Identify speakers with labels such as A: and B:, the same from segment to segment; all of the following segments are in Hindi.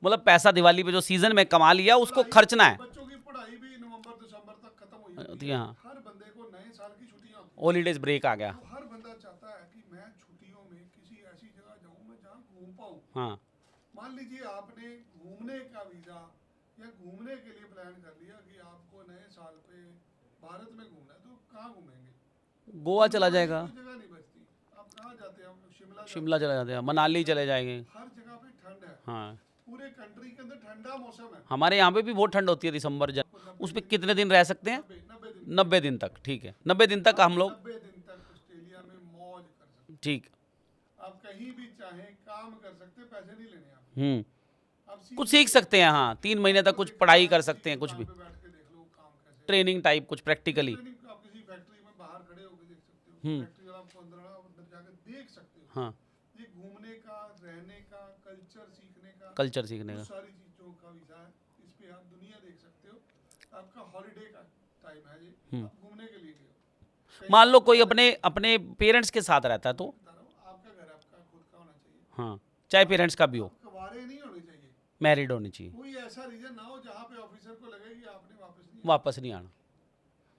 A: मतलब पैसा दिवाली पे जो सीजन में कमा लिया उसको खर्चना है।
B: बच्चों की पढ़ाई भी नवंबर दिसंबर तक खत्म हो जाती
A: जी
B: है।
A: हाँ,
B: हर बंदे को नए साल की छुट्टियां होती
A: हॉलीडेज ब्रेक आ
B: है,
A: गया।
B: तो हर बंदा चाहता है कि मैं छुट्टियों में किसी ऐसी जगह जाऊं मैं जहां घूम पाऊं।
A: हाँ,
B: मान लीजिए आपने घूमने का वीज़ा या घूमने के लिए प्लान कर लिया कि आपको नए साल पे भारत में घूमना है, तो कहाँ घूमेंगे?
A: गोवा
B: घूमने
A: चला
B: वाली
A: जाएगा,
B: कोई जगह नहीं बचती। आप कहाँ जाते हैं? हम शिमला
A: शिमला
B: जाते हैं,
A: चला जाते हैं,
B: मनाली
A: मनाली चले
B: जाते हैं।
A: जाएंगे।
B: हर जगह पे ठंड है।
A: हाँ,
B: पूरे कंट्री के अंदर ठंडा मौसम है।
A: हमारे यहाँ पे भी बहुत ठंड होती है दिसंबर जन।
B: आपको 90
A: उसमें
B: डिग्री,
A: कितने दिन रह सकते हैं?
B: 90 दिन
A: 90 दिन तक, ठीक है, 90 दिन तक
B: आप
A: हम लोग।
B: 90 दिन तक ऑस्ट्रेलिया में मौज कर सकते
A: ठीक।
B: हैं। आप कहीं भी चाहें काम कर सकते हैं, पैसे नहीं लेने आपसे।
A: हम्म।
B: आप
A: कुछ
B: सीखने
A: सीख
B: के लिए
A: सकते हैं, हाँ, 3 महीने तक
B: आपको
A: कुछ
B: देखना
A: पढ़ाई
B: है,
A: कर
B: किसी
A: सकते हैं, कुछ
B: दुकान
A: भी
B: पे बैठ के देख लो काम कैसे है।
A: ट्रेनिंग टाइप कुछ
B: कुछ
A: प्रैक्टिकली।
B: ट्रेनिंग आप किसी फैक्ट्री में बाहर खड़े होकर देख सकते हो।
A: हम्म।
B: फैक्ट्री वाला आपको अंदर जाकर देख सकते हो।
A: हाँ,
B: ये घूमने का, रहने का, कल्चर सीखने का,
A: कल्चर सीखने
B: उस
A: का।
B: सारी चीज़ों का वीज़ा है। इस पे आप दुनिया देख सकते हो। आपका हॉलीडे का टाइम है ये।
A: हम्म।
B: आप घूमने के लिए गए हो, कहीं
A: मान लो
B: आप
A: कोई
B: बाहर
A: अपने
B: रहते हो।
A: अपने पेरेंट्स के साथ रहता है
B: मैं
A: तो।
B: बता रहा हूँ, आपका घर आपका खुद का होना चाहिए।
A: हाँ, चाहे
B: आप
A: पेरेंट्स का भी हो,
B: आप कवारे नहीं होने चाहिए।
A: मैरिड होनी चाहिए,
B: कोई ऐसा रीजन ना हो जहाँ पे ऑफिसर को लगे कि आपने वापस नहीं आना।
A: वापस नहीं आना।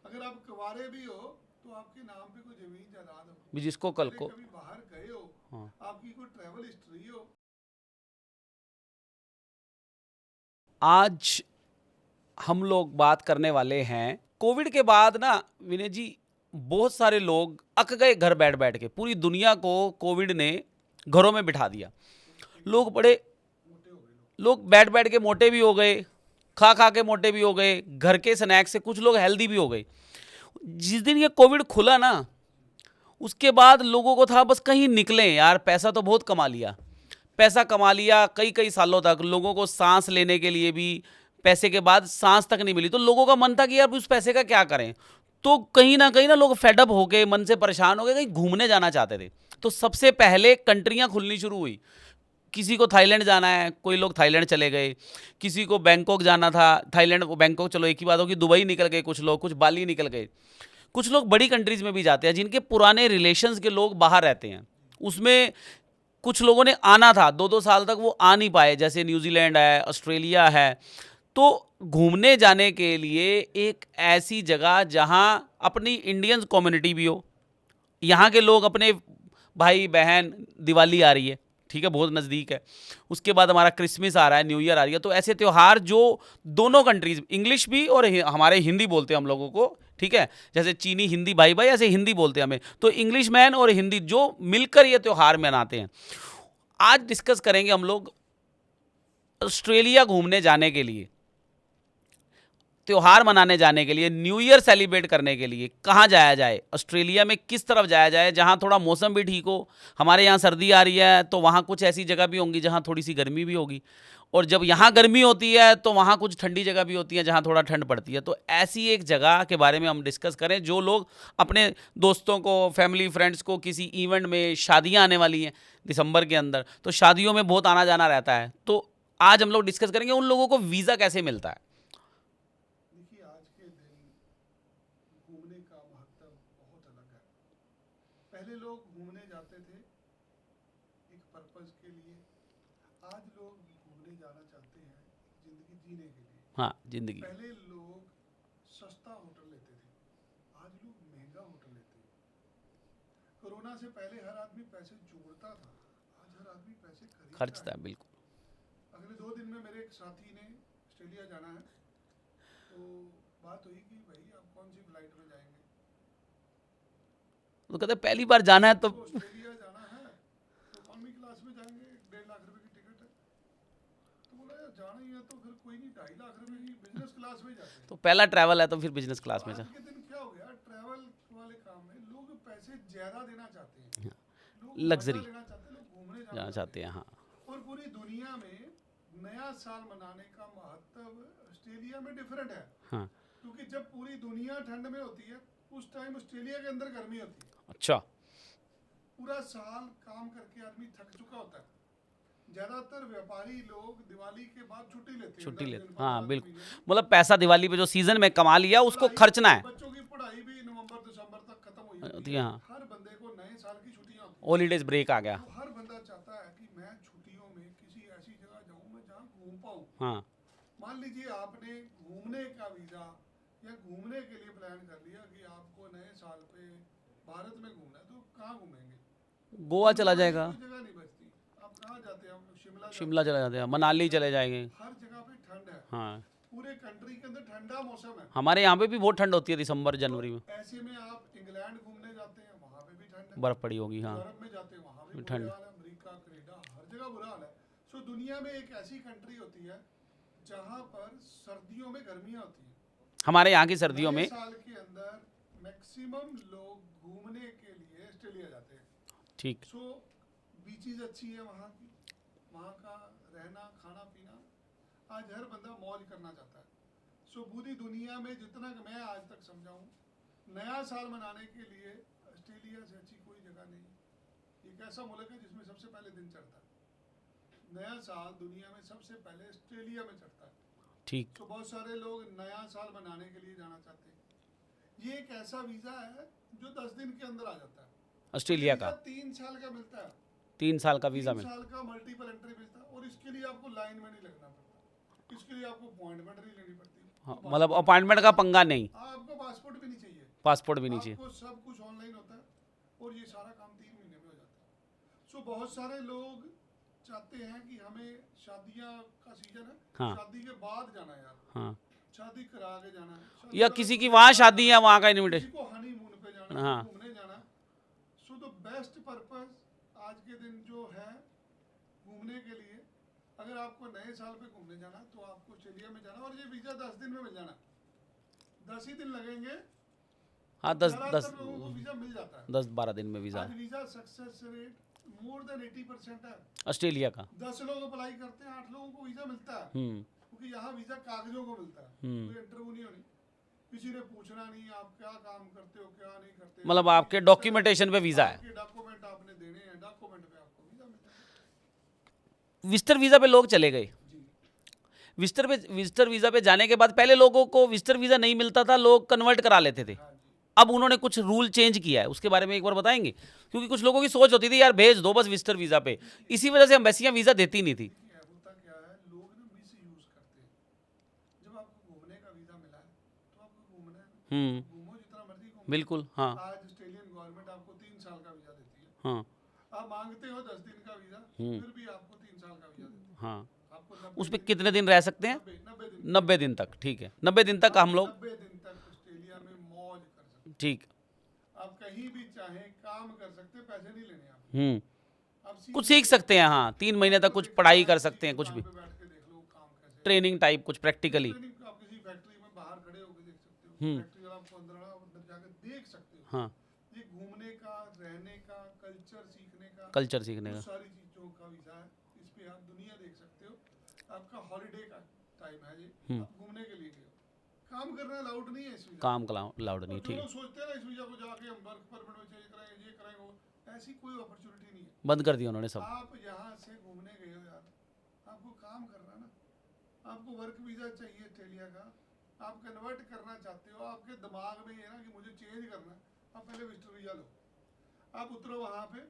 B: अगर आप कवारे भी हो तो आपके नाम पे कोई जमीन जायदाद हो,
A: भी जिसको कल
B: पहले
A: को।
B: कभी बाहर गए हो,
A: हाँ।
B: आपकी कोई ट्रैवल हिस्ट्री हो।
A: आज हम लोग बात करने वाले हैं कोविड के बाद ना, विनय जी, बहुत सारे लोग अक गए घर बैठ बैठ के। पूरी दुनिया को कोविड ने घरों में बिठा दिया।
B: एक
A: लोग
B: मोटे
A: बड़े
B: मोटे हो गए लोग।
A: लोग बैठ बैठ के मोटे भी हो गए, खा खा के मोटे भी हो गए, घर के स्नैक्स से कुछ लोग हेल्दी भी हो गए। जिस दिन ये कोविड खुला ना, उसके बाद लोगों को था बस कहीं निकलें यार, पैसा तो बहुत कमा लिया। पैसा कमा लिया, कई कई सालों तक लोगों को सांस लेने के लिए भी पैसे के बाद सांस तक नहीं मिली, तो लोगों का मन था कि यार उस पैसे का क्या करें। तो कहीं ना लोग फेडअप हो गए, मन से परेशान हो गए, कहीं घूमने जाना चाहते थे। तो सबसे पहले कंट्रियां खुलनी शुरू हुई। किसी को थाईलैंड जाना है, कोई लोग थाईलैंड चले गए। किसी को बैंकॉक जाना था, थाईलैंड बैंकॉक चलो एक ही बात होगी, दुबई निकल गए कुछ लोग, कुछ बाली निकल गए। कुछ लोग बड़ी कंट्रीज में भी जाते हैं जिनके पुराने रिलेशंस के लोग बाहर रहते हैं। उसमें कुछ लोगों ने आना था, 2-2 साल तक वो आ नहीं पाए, जैसे न्यूजीलैंड है, ऑस्ट्रेलिया है। तो घूमने जाने के लिए एक ऐसी जगह जहां अपनी इंडियन कम्युनिटी भी हो, यहाँ के लोग अपने भाई बहन, दिवाली आ रही है, ठीक है, बहुत नज़दीक है। उसके बाद हमारा क्रिसमस आ रहा है, न्यू ईयर आ रही है। तो ऐसे त्यौहार जो दोनों कंट्रीज, इंग्लिश भी और हमारे हिंदी बोलते हैं हम लोगों को, ठीक है, जैसे चीनी हिंदी भाई भाई, ऐसे हिंदी बोलते हैं हमें, तो इंग्लिश मैन और हिंदी जो मिलकर ये त्यौहार मनाते हैं। आज डिस्कस करेंगे हम लोग ऑस्ट्रेलिया घूमने जाने के लिए, त्योहार मनाने जाने के लिए, न्यू ईयर सेलिब्रेट करने के लिए कहाँ जाया जाए, ऑस्ट्रेलिया में किस तरफ जाया जाए जहाँ थोड़ा मौसम भी ठीक हो। हमारे यहाँ सर्दी आ रही है तो वहाँ कुछ ऐसी जगह भी होंगी जहाँ थोड़ी सी गर्मी भी होगी, और जब यहाँ गर्मी होती है तो वहाँ कुछ ठंडी जगह भी होती है जहाँ थोड़ा ठंड पड़ती है। तो ऐसी एक जगह के बारे में हम डिस्कस करें जो लोग अपने दोस्तों को, फैमिली फ्रेंड्स को, किसी इवेंट में, शादियाँ आने वाली हैं दिसंबर के अंदर, तो शादियों में बहुत आना जाना रहता है। तो आज हम लोग डिस्कस करेंगे उन लोगों को वीज़ा कैसे मिलता है।
B: देखिए, आज के दिन घूमने का महत्व बहुत अलग है। पहले लोग घूमने जाते थे एक पर्पस के लिए। आज लोग घूमने जाना चाहते हैं जिंदगी जीने के लिए।
A: हाँ, जिंदगी।
B: पहले लोग सस्ता होटल लेते थे, आज लोग महंगा होटल लेते हैं। कोरोना से पहले हर आदमी पैसे जोड़ता था, आज हर आदमी पैसे खरीदता
A: खर्चता
B: है।
A: है, बिल्कुल।
B: अगले 2 दिन में मेरे एक साथी ने ऑस्ट्रेलिया जाना है, तो बात हुई कि भाई आप कौन सी फ्लाइट में जाएंगे।
A: तो कहते पहली बार जाना है तो
B: आपको ऑस्ट्रेलिया जाना है तो इकॉनमी क्लास में जाएंगे, 1.5 लाख रुपए की टिकट है। तो बोला यार जाना ही है तो फिर कोई नहीं, 2.5 लाख रुपए की बिजनेस क्लास में जाते हैं।
A: तो पहला ट्रैवल है तो फिर बिजनेस
B: तो
A: क्लास में जा।
B: आज के दिन क्या हो गया, ट्रैवल वाले काम में लोग पैसे ज्यादा देना चाहते हैं, लोग मजा
A: लग्जरी
B: लेना चाहते हैं, लोग घूमने जाना
A: जाना
B: चाहते
A: चाहते हैं, हाँ।
B: हैं। और पूरी दुनिया में नया साल मनाने का महत्व ऑस्ट्रेलिया में डिफरेंट है।
A: हाँ।
B: क्योंकि जब पूरी दुनिया ठंड में होती है, उस टाइम ऑस्ट्रेलिया के अंदर गर्मी होती है।
A: अच्छा।
B: पूरा साल काम करके आदमी थक चुका होता है। ज्यादातर व्यापारी लोग दिवाली के बाद छुट्टी लेते हैं,
A: छुट्टी
B: 10
A: ले,
B: दिन
A: हाँ
B: 15 दिन
A: बिल्कुल।
B: महीने की।
A: मतलब पैसा दिवाली पे जो सीजन में कमा लिया उसको
B: पढ़ाई,
A: खर्चना है।
B: बच्चों की पढ़ाई भी नवंबर दिसंबर तक खत्म हो जाती
A: होती है,
B: है।
A: हाँ।
B: हर बंदे को नए साल की छुट्टियां होती
A: हॉलीडेज ब्रेक आ
B: है,
A: गया।
B: तो हर बंदा चाहता है कि मैं छुट्टियों में किसी ऐसी जगह जाऊं मैं जहां घूम पाऊँ।
A: हाँ
B: मान लीजिए आपने घूमने का वीज़ा या घूमने के लिए प्लान कर लिया कि आपको नए साल पे भारत में घूमना है, तो कहाँ घूमेंगे?
A: गोवा चला
B: घूमने वाली
A: जाएगा,
B: कोई जगह नहीं बचती। आप कहाँ जाते हैं? हम शिमला जाते
A: शिमला चला जाते हैं,
B: हैं,
A: मनाली चले जाएंगे।
B: हर जगह पे ठंड है।
A: हाँ
B: पूरे कंट्री के अंदर ठंडा मौसम है।
A: हमारे यहाँ पे भी बहुत ठंड होती है दिसंबर जनवरी में,
B: तो ऐसे में आप इंग्लैंड घूमने जाते हैं, वहाँ पे भी ठंड है।
A: बर्फ़ पड़ी होगी। हाँ
B: यूरोप में जाते हैं, वहाँ भी
A: ठंड।
B: बुरा हाल है। अमेरिका, कनाडा, हर जगह बुरा हाल है। सो दुनिया में एक ऐसी कंट्री होती है जहाँ पर सर्दियों में गर्मियाँ होती हैं।
A: हमारे यहाँ की सर्दियों
B: नए
A: में
B: साल के अंदर मैक्सिमम लोग घूमने के लिए ऑस्ट्रेलिया जाते हैं।
A: ठीक।
B: सो बीचेस अच्छी है वहाँ की, वहाँ का रहना खाना पीना, आज हर बंदा मौज करना चाहता है। सो पूरी दुनिया में जितना कि मैं आज तक समझा हूँ, नया साल मनाने के लिए ऑस्ट्रेलिया से अच्छी कोई जगह नहीं। एक ऐसा मुल्क है जिसमें सबसे पहले दिन चढ़ता है। नया साल दुनिया में सबसे पहले ऑस्ट्रेलिया में चढ़ता है।
A: ठीक।
B: तो बहुत सारे लोग नया साल मनाने के लिए जाना चाहते हैं। ये एक ऐसा वीज़ा है जो 10 दिन के अंदर आ जाता है।
A: ऑस्ट्रेलिया का
B: 3 साल का मिलता है।
A: 3 साल का वीज़ा
B: 3
A: मिल।
B: साल का मल्टीपल एंट्री मिलता है, और इसके लिए आपको लाइन में नहीं लगना पड़ता। इसके लिए आपको अपॉइंटमेंट नहीं लेनी पड़ती।
A: हाँ, मतलब अपॉइंटमेंट का पंगा नहीं,
B: आपको पासपोर्ट भी नहीं चाहिए।
A: पासपोर्ट भी नहीं चाहिए।
B: आपको सब कुछ ऑनलाइन होता है, और ये सारा काम 3 महीने में हो जाता है। सो बहुत सारे लोग चाहते हैं कि हमें शादियां का सीजन है,
A: हाँ।
B: शादी के बाद जाना है यार,
A: हाँ
B: शादी करा के जाना है,
A: या किसी की वहाँ शादी है, वहाँ का इनविटेशन।
B: किसी को हनीमून पे जाना,
A: हाँ।
B: घूमने जाना। सो द बेस्ट पर्पस आज के दिन जो है घूमने के लिए, अगर आपको नए साल पे घूमने जाना तो आपको ऑस्ट्रेलिया में जाना, और ये वीज़ा 10 दिन में मिल जाना। 10 ही दिन लगेंगे।
A: हाँ 10
B: ज़्यादातर लोगों को वीज़ा मिल जाता है।
A: 10-12 दिन में वीज़ा
B: आज visa success rate more than 80% है।
A: ऑस्ट्रेलिया का।
B: 10 लोग अप्लाई करते हैं, 8 लोगों को वीज़ा मिलता है। क्योंकि यहाँ वीज़ा कागजों को मिलता है, कोई इंटरव्यू नहीं होनी, किसी ने पूछना नहीं आप क्या काम करते हो क्या नहीं करते।
A: मतलब आपके डॉक्यूमेंटेशन पे वीज़ा है।
B: आपके डॉक्यूमेंट आपने देने हैं, डॉक्यूमेंट पे आपको वीज़ा मिलता है।
A: विजिटर वीज़ा पे लोग चले गए।
B: जी
A: विजिटर वीज़ा पे जाने के बाद पहले लोगों को विजिटर वीज़ा नहीं मिलता था, लोग कन्वर्ट करा लेते थे।
B: हाँ जी।
A: अब उन्होंने कुछ रूल चेंज किया है, उसके बारे में एक बार बताएंगे? क्योंकि कुछ लोगों की सोच होती थी यार भेज दो बस विजिटर वीज़ा पे, इसी वजह से एम्बेसियां वीज़ा देती नहीं थी।
B: देखिए होता क्या है, लोग ना मिस यूज़ करते हैं। जब आपको घूमने का वीज़ा मिला है तो आपको घूमना है, घूमो जितना मर्जी घूमो।
A: बिल्कुल। हाँ
B: आज ऑस्ट्रेलियन गवर्नमेंट आपको 3 साल का वीज़ा देती है।
A: हाँ
B: आप मांगते हो 10 दिन का वीज़ा, फिर भी आपको 3 साल का वीज़ा देती है।
A: हाँ।
B: आपको
A: उस पर कितने दिन रह सकते हैं? 90 दिन तक। ठीक है, 90 दिन तक हम लोग।
B: 90 दिन तक ऑस्ट्रेलिया में मौज कर सकते
A: ठीक।
B: हैं। आप कहीं भी चाहें काम कर सकते हैं, पैसे नहीं लेने आप। आप
A: कुछ सीख सकते हैं। हाँ 3 महीने तक कुछ पढ़ाई कर सकते हैं, कुछ भी
B: पे बैठ के देख लो काम कैसे।
A: ट्रेनिंग टाइप कुछ प्रैक्टिकली।
B: ट्रेनिंग आप किसी फैक्ट्री में बाहर खड़े होकर देख सकते हो, फैक्ट्री वाला आपको अंदर आना, अंदर जाकर देख सकते हो।
A: हाँ
B: ये घूमने का, रहने का, कल्चर सीखने का,
A: कल्चर सीखने का।
B: सारी चीज़ों का वीज़ा है। इस पे आप दुनिया देख सकते हो। आपका हॉलिडे का टाइम है ये, आप घूमने के लिए गए हो। काम करना अलाउड नहीं है इस वीज़ा।
A: काम लाउड नहीं।
B: जो
A: ठीक,
B: लोग सोचते हैं ना इस वीज़ा को जाके हम वर्क परमिट में चेंज करेंगे, ये करेंगे, वो, ऐसी कोई अपॉर्चुनिटी नहीं है।
A: बंद कर दिया उन्होंने सब।
B: आप यहाँ से घूमने गए हो यार, आपको काम करना ना, आपको वर्क वीज़ा चाहिए ऑस्ट्रेलिया का, आप कन्वर्ट करना चाहते हो, आपके दिमाग में ये ना कि मुझे चेंज करना है, आप पहले विजिटर वीज़ा लो। आप उतरो वहाँ पे,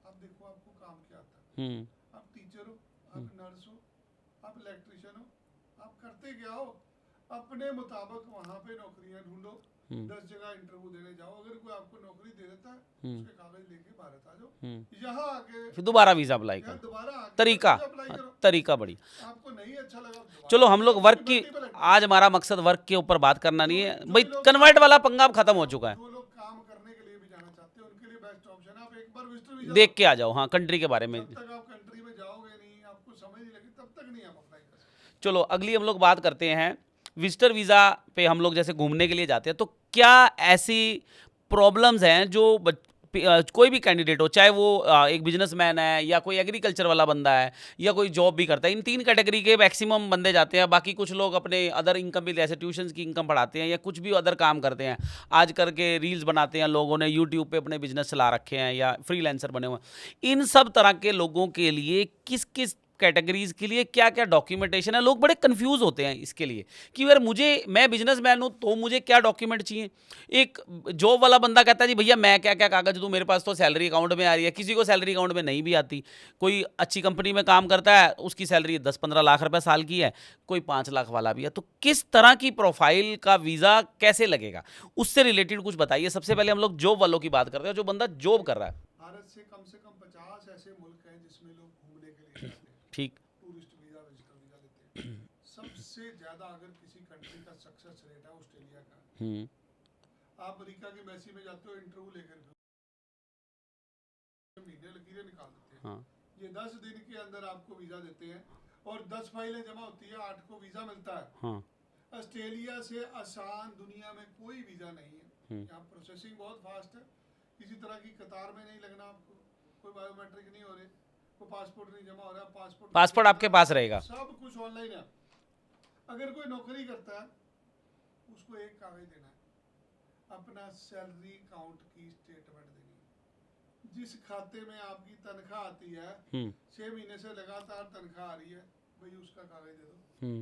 B: आप देखो आपको काम क्या आता है। आप टीचर हो, आप नर्स हो, आप इलेक्ट्रिशियन हो, आप करते क्या हो, अपने मुताबिक वहाँ पे नौकरियाँ ढूंढो। 10 जगह इंटरव्यू देने जाओ, अगर कोई आपको नौकरी दे देता है उसके कागज लेके भारत आ जाओ। यहाँ आके
A: फिर दोबारा वीज़ा अप्लाई
B: यहाँ
A: करो।
B: दोबारा आके
A: तरीका
B: अप्लाई करो।
A: तरीका बढ़िया।
B: आपको नहीं अच्छा लगा दोबारा।
A: चलो हम लोग वर्क की, आज हमारा मकसद वर्क के ऊपर बात करना नहीं है भाई, कन्वर्ट वाला पंगा अब खत्म हो चुका है।
B: जो लोग काम करने के लिए भी जाना चाहते हैं उनके लिए बेस्ट ऑप्शन है, आप एक बार विजिटर वीज़ा
A: देख के आ जाओ। हाँ कंट्री के बारे में।
B: जब तक आप कंट्री में जाओगे नहीं, आपको समझ नहीं लगी, तब तक नहीं आप अप्लाई कर सकते।
A: चलो अगली हम लोग बात करते हैं विजिटर वीज़ा पे। हम लोग जैसे घूमने के लिए जाते हैं तो क्या ऐसी प्रॉब्लम्स हैं जो कोई भी कैंडिडेट हो, चाहे वो एक बिजनेसमैन है या कोई एग्रीकल्चर वाला बंदा है या कोई जॉब भी करता है, इन 3 कैटेगरी के मैक्सिमम बंदे जाते हैं। बाकी कुछ लोग अपने अदर इनकम भी, जैसे ट्यूशन्स की इनकम पढ़ाते हैं या कुछ भी अदर काम करते हैं। आज करके रील्स बनाते हैं, लोगों ने यूट्यूब पे अपने बिजनेस चला रखे हैं या फ्रीलांसर बने हुए हैं। इन सब तरह के लोगों के लिए किस किस कैटेगरीज के लिए क्या क्या डॉक्यूमेंटेशन है। लोग बड़े कंफ्यूज होते हैं इसके लिए कि यार मैं बिजनेसमैन हूँ तो मुझे क्या डॉक्यूमेंट चाहिए। एक जॉब वाला बंदा कहता है जी भैया मैं क्या क्या कागज दूँ, मेरे पास तो सैलरी अकाउंट में आ रही है। किसी को सैलरी अकाउंट में नहीं भी आती। कोई अच्छी कंपनी में काम करता है, उसकी सैलरी 10-15 लाख रुपए साल की है, कोई 5 लाख वाला भी है। तो किस तरह की प्रोफाइल का वीज़ा कैसे लगेगा, उससे रिलेटेड कुछ बताइए। सबसे पहले हम लोग जॉब वालों की बात करते हैं, जो बंदा जॉब कर रहा है।
B: भारत से कम 50 ऐसे मुल्क हैं जिसमें लोग घूमने के लिए जाते हैं,
A: ठीक।
B: टूरिस्ट वीज़ा विजिटर वीज़ा लेते हैं। सबसे ज़्यादा अगर किसी कंट्री का सक्सेस रेट है ऑस्ट्रेलिया का। आप अमेरिका की एम्बेसी में जाते हो, इंटरव्यू लेकर महीने लकीरें निकाल देते हैं।
A: हाँ।
B: ये 10 दिन के अंदर आपको वीज़ा देते हैं और 10 फाइलें जमा होती है, 8 को वीज़ा मिलता है।
A: हाँ।
B: ऑस्ट्रेलिया से आसान दुनिया में कोई वीज़ा नहीं है। यहाँ प्रोसेसिंग बहुत फास्ट है, किसी तरह की कतार में नहीं लगना आपको, कोई बायोमेट्रिक नहीं हो रहे, कोई पासपोर्ट नहीं जमा हो रहा,
A: पासपोर्ट आपके पास रहेगा।
B: सब कुछ ऑनलाइन है। अगर कोई नौकरी करता है उसको एक कागज देना है, अपना सैलरी अकाउंट की स्टेटमेंट देनी है। जिस खाते में आपकी तनख्वाह आती है, 6 महीने से लगातार तनख्वाह आ रही है, भाई उसका कागज दे दो।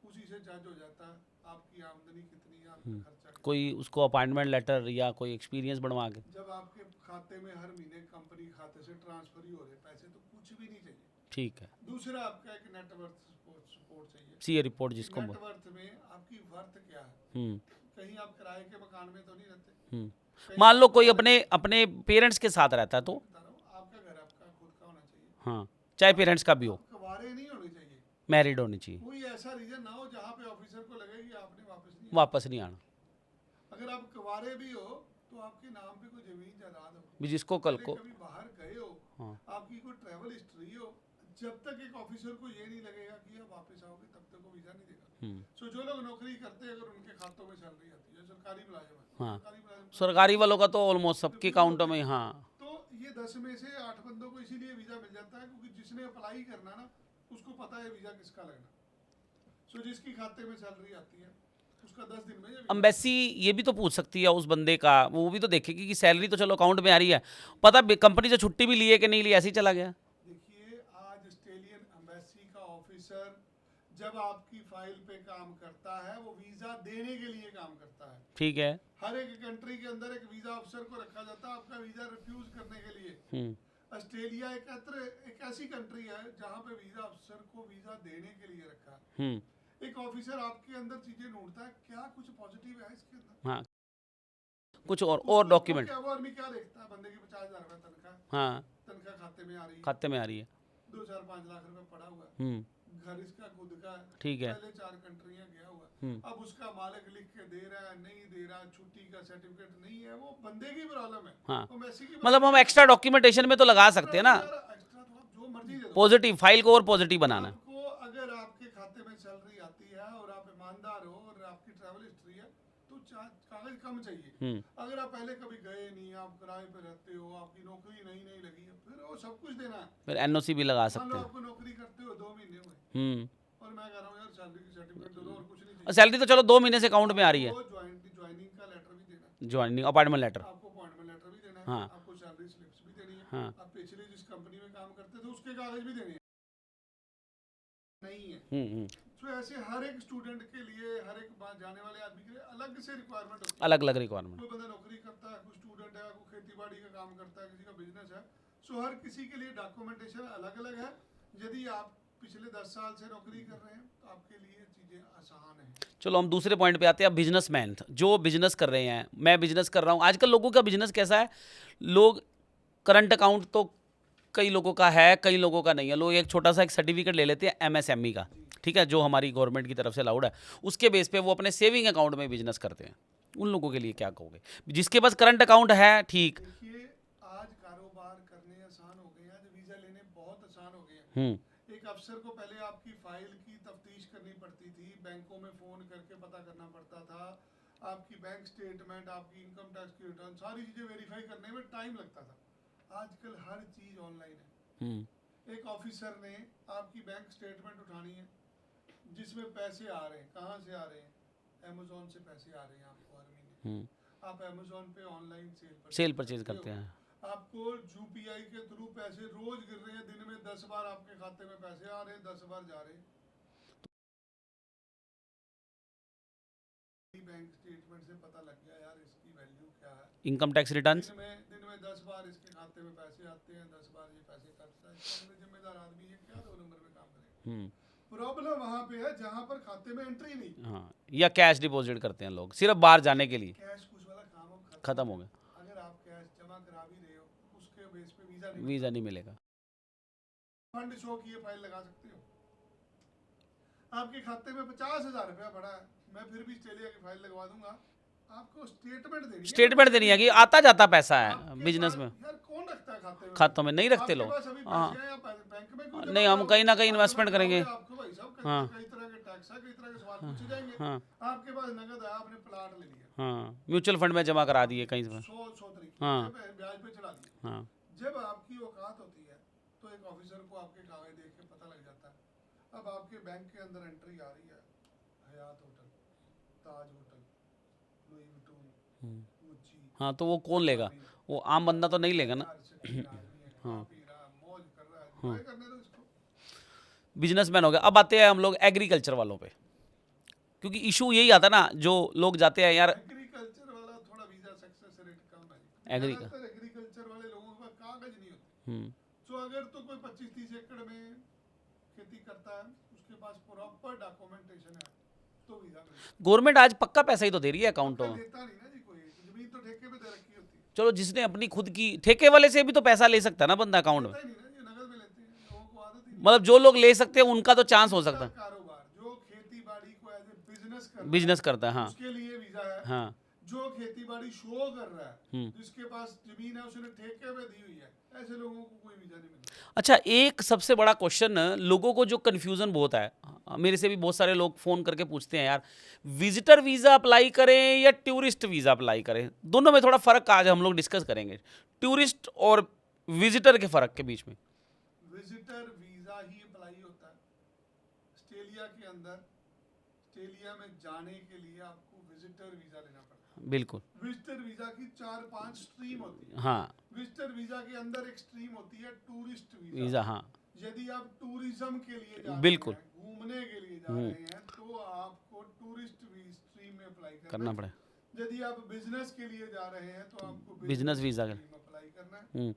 B: उसी से जज हो जाता है आपकी आमदनी कितनी है, आपका खर्चा कितना।
A: कोई उसको अपॉइंटमेंट लेटर या कोई एक्सपीरियंस बनवा के।
B: जब आपके खाते में हर महीने कंपनी खाते से ट्रांसफर ही हो रहे पैसे, तो कुछ भी नहीं चाहिए।
A: ठीक है।
B: दूसरा आपका एक नेटवर्थ सपोर्ट चाहिए,
A: सीए रिपोर्ट जिसको
B: नेटवर्थ में आपकी वर्थ क्या है। कहीं आप किराए के मकान में तो नहीं रहते।
A: मान लो कोई अपने पेरेंट्स के साथ रहता है तो
B: आपका घर आपका खुद का होना चाहिए।
A: हाँ, चाहे पेरेंट्स का भी हो।
B: कवारे नहीं होने चाहिए,
A: मैरिड होनी चाहिए।
B: कोई ऐसा रीजन ना हो जहाँ पे ऑफिसर को लगे कि आपने
A: वापस नहीं आना।
B: अगर आप कवारे भी हो तो आपके नाम पे कोई जमीन जायदाद हो,
A: भी जिसको कल को
B: कभी बाहर गए हो, आपकी कोई ट्रैवल हिस्ट्री हो, जब तक एक ऑफिसर को ये नहीं लगेगा कि आप वापस आओगे तब तक वो वीजा नहीं देगा। सो जो लोग नौकरी करते हैं अगर उनके खातों में सैलरी आती है, सरकारी मुलाजिम है,
A: सरकारी वालों का तो ऑलमोस्ट सबके अकाउंटों में। हाँ,
B: तो ये 10 में से 8 बंदों को इसीलिए वीजा मिल जाता है क्योंकि जिसने अप्लाई करना ना उसको पता है वीजा किसका लगना। सो जिसकी खाते में सैलरी आती है उसका 10 दिन में
A: एम्बेसी ये भी तो पूछ सकती है उस बंदे का, वो भी तो देखेगी कि सैलरी तो चलो अकाउंट में आ रही है, पता कंपनी से छुट्टी भी ली है कि नहीं ली, ऐसे ही चला गया।
B: देखिए आज ऑस्ट्रेलियन एम्बेसी का ऑफिसर जब आपकी फाइल पे काम करता है वो वीजा देने के लिए काम करता है।
A: ठीक है।
B: हर एक कंट्री के अंदर एक वीजा ऑफिसर को रखा जाता है आपका वीजा रिफ्यूज करने के लिए। ऑस्ट्रेलिया एक ऐसी कंट्री है जहाँ पे वीजा ऑफिसर को वीजा देने के लिए रखा है। एक ऑफिसर आपके अंदर चीजें ढूंढता है, क्या कुछ पॉजिटिव है इसके अंदर।
A: हाँ, कुछ और डॉक्यूमेंट।
B: वो आदमी क्या देखता है, बंदे की 50,000 रुपए तनख्वाह,
A: हाँ,
B: तनख्वाह खाते में आ रही है,
A: खाते में आ रही है,
B: 2-4-5 लाख रुपए पड़ा हुआ है, घर इसका खुद का है,
A: ठीक है,
B: पहले 4 कंट्रियां गया हुआ, अब उसका मालिक लिख के दे रहा है नहीं दे रहा, छुट्टी का सर्टिफिकेट नहीं है, वो बंदे की प्रॉब्लम है।
A: हाँ,
B: वो मैसी की
A: मतलब हम एक्स्ट्रा डॉक्यूमेंटेशन में तो लगा सकते हैं ना,
B: एक्स्ट्रा तो आप जो मर्जी दे दो,
A: पॉजिटिव फाइल को और पॉजिटिव बनाना।
B: आपको अगर आपके खाते में सैलरी आती है और आप ईमानदार हो और आपकी ट्रैवल हिस्ट्री है तो कागज कम चाहिए। अगर आप पहले कभी गए नहीं, आप किराए पे रहते हो, आपकी नौकरी नहीं लगी है, फिर वो सब कुछ देना है।
A: फिर एनओसी भी लगा सकते हैं।
B: आपको नौकरी करते हो 2 महीने हुए और मैं कह रहा हूँ यार सैलरी की सर्टिफिकेट दे दो और कुछ नहीं चाहिए।
A: सैलरी तो चलो 2 महीने से अकाउंट में आ रही है,
B: ज्वाइनिंग का लेटर भी देना है,
A: ज्वाइनिंग अपॉइंटमेंट लेटर,
B: आपको अपॉइंटमेंट लेटर भी देना है,
A: हाँ,
B: आपको सैलरी स्लिप्स भी देनी है,
A: हाँ,
B: आप पिछले जिस कंपनी में काम करते थे उसके कागज भी देने हैं नहीं है। तो ऐसे हर एक स्टूडेंट के लिए, हर एक जाने वाले आदमी के लिए अलग से रिक्वायरमेंट होती है,
A: अलग रिक्वायरमेंट।
B: कोई बंदा नौकरी करता है, कोई स्टूडेंट है, कोई खेती बाड़ी का काम करता है, किसी का बिजनेस है। सो हर किसी के लिए डॉक्यूमेंटेशन अलग अलग है। यदि आप पिछले 10 साल से नौकरी कर रहे हैं तो आपके लिए चीज़ें आसान हैं।
A: चलो हम दूसरे पॉइंट पे आते हैं। अब बिजनेसमैन जो बिजनेस कर रहे हैं, मैं बिजनेस कर रहा हूँ, आजकल लोगों का बिजनेस कैसा है, लोग करंट अकाउंट तो कई लोगों का है, कई लोगों का नहीं है। लोग एक छोटा सा एक सर्टिफिकेट ले लेते हैं एमएसएमई का, ठीक है, जो हमारी गवर्नमेंट की तरफ से अलाउड है, उसके बेस पे वो अपने सेविंग अकाउंट में बिजनेस करते हैं। उन लोगों के लिए क्या कहोगे? जिसके पास करंट अकाउंट है, ठीक।
B: देखिए आज कारोबार करने आसान हो गए हैं, वीजा लेने बहुत आसान हो गए हैं। एक अफसर को पहले आपकी फाइल की तफ्तीश करनी पड़ती थी, बैंकों में फ़ोन करके पता करना पड़ता था, आपकी बैंक स्टेटमेंट, आपकी इनकम टैक्स की रिटर्न, सारी चीज़ें वेरीफाई करने में टाइम लगता था। आजकल हर चीज़ ऑनलाइन है। एक ऑफिसर ने आपकी बैंक स्टेटमेंट उठानी है जिसमें पैसे आ रहे हैं, कहाँ से आ रहे हैं, अमेज़ॉन से पैसे आ रहे हैं आपको हर महीने, आप अमेज़ॉन पे ऑनलाइन सेल परचेज
A: करते हैं,
B: आपको यूपीआई के थ्रू पैसे रोज गिर रहे हैं, दिन में 10 बार आपके खाते में पैसे आ रहे हैं, 10 बार जा रहे हैं। बैंक स्टेटमेंट से पता लग गया यार इसकी वैल्यू क्या है।
A: इनकम टैक्स रिटर्न्स,
B: दिन में 10 बार इसके खाते में पैसे आते हैं, 10 बार ये पैसे कटता है। इसका जिम्मेदार आदमी है क्या 2 नंबर में काम करेगा? प्रॉब्लम वहां पे है जहां पर खाते में एंट्री नहीं।
A: हाँ, या कैश डिपॉजिट करते हैं लोग सिर्फ बाहर जाने के लिए,
B: कैश कुछ वाला काम अब
A: खत्म हो गया,
B: अगर आप कैश जमा करा भी रहे हो उसके बेस पे
A: वीज़ा नहीं मिलेगा।
B: फंड शो की ये फाइल लगा सकते हो। आपके खाते में 50,000 रुपया पड़ा है, मैं फिर भी ऑस्ट्रेलिया की फाइल लगवा दूंगा। आपको स्टेटमेंट देनी
A: है कि आता जाता पैसा है बिजनेस में।
B: यार कौन रखता है खाते में?
A: खातों में नहीं रखते लोग। हाँ,
B: बैंक में क्यों
A: नहीं, हम कहीं ना कहीं इन्वेस्टमेंट करेंगे।
B: आपको भाई साहब
A: हाँ,
B: कई तरह के टैक्स है, कई तरह के सवाल पूछे जाएंगे।
A: हाँ,
B: आपके पास नगद है, आपने प्लाट ले लिया,
A: हाँ, म्यूचुअल फंड में जमा करा दिए कहीं से।
B: 100 तरीके
A: हाँ,
B: ब्याज पे चढ़ा दिया।
A: हाँ,
B: जब आपकी औकात होती है तो एक ऑफिसर को आपके कागज देख के पता लग जाता है। अब आपके बैंक के अंदर एंट्री आ रही है, हयात होटल, ताज होटल, लुई विटून, गुच्ची।
A: हाँ, तो वो कौन लेगा? वो आम बंदा तो नहीं लेगा ना।
B: हाँ, मौज कर रहा है, enjoy करने दो इसको।
A: बिजनेसमैन हो गया। अब आते हैं हम लोग एग्रीकल्चर वालों पे, क्योंकि इशू यही आता ना, जो लोग जाते हैं यार
B: एग्रीकल्चर वाला थोड़ा वीजा सक्सेस रेट कम है। एग्रीकल्चर वाले लोगों के पास कागज नहीं होते। तो अगर तो कोई 25-30 एकड़ में खेती करता है, उसके पास प्रॉपर डॉक्यूमेंटेशन है तो वीजा मिलेगा।
A: गवर्नमेंट आज पक्का पैसा ही तो दे रही है अकाउंटों में।
B: देता नहीं ना जी, कोई जमीन तो ठेके पे दे रखी होती है।
A: चलो, जिसने अपनी खुद की, ठेके वाले से भी तो पैसा ले सकता है ना बंदा अकाउंट में।
B: देता ही नहीं ना जी, नगद में लेते हैं, लोगों को आदत ही नहीं।
A: मतलब जो लोग ले सकते हैं उनका तो चांस हो सकता है।
B: कारोबार जो खेती बाड़ी को एज ए
A: बिजनेस करता है, हाँ,
B: उसके लिए वीजा है।
A: हाँ,
B: जो खेती बाड़ी शो कर रहा है, जिसके पास जमीन है उसने ठेके पे दी हुई है, ऐसे लोगों को कोई वीजा नहीं मिलता।
A: अच्छा, एक सबसे बड़ा क्वेश्चन, लोगों को जो कन्फ्यूजन बहुत है, मेरे से भी बहुत सारे लोग फ़ोन करके पूछते हैं यार, विजिटर वीज़ा अप्लाई करें या टूरिस्ट वीज़ा अप्लाई करें? दोनों में थोड़ा फ़र्क आज हम लोग डिस्कस करेंगे, टूरिस्ट और विजिटर के फ़र्क के बीच में।
B: विजिटर वीजा ही अप्लाई होता है ऑस्ट्रेलिया के अंदर। ऑस्ट्रेलिया में जाने के लिए आपको विजिटर वीजा लेना पड़ता है।
A: बिल्कुल।
B: विजिटर वीजा की 4-5 स्ट्रीम होती है।
A: हाँ,
B: विजिटर वीजा के अंदर एक स्ट्रीम होती है टूरिस्ट
A: वीज़ा, हाँ,
B: यदि आप टूरिज्म के लिए जा रहे
A: बिल्कुल,
B: हैं, घूमने के लिए जा रहे हैं, तो आपको टूरिस्ट स्ट्रीम में अप्लाई
A: करना पड़ेगा।
B: यदि आप बिजनेस के लिए जा रहे हैं तो आपको
A: बिजनेस वीज़ा
B: अप्लाई करना है।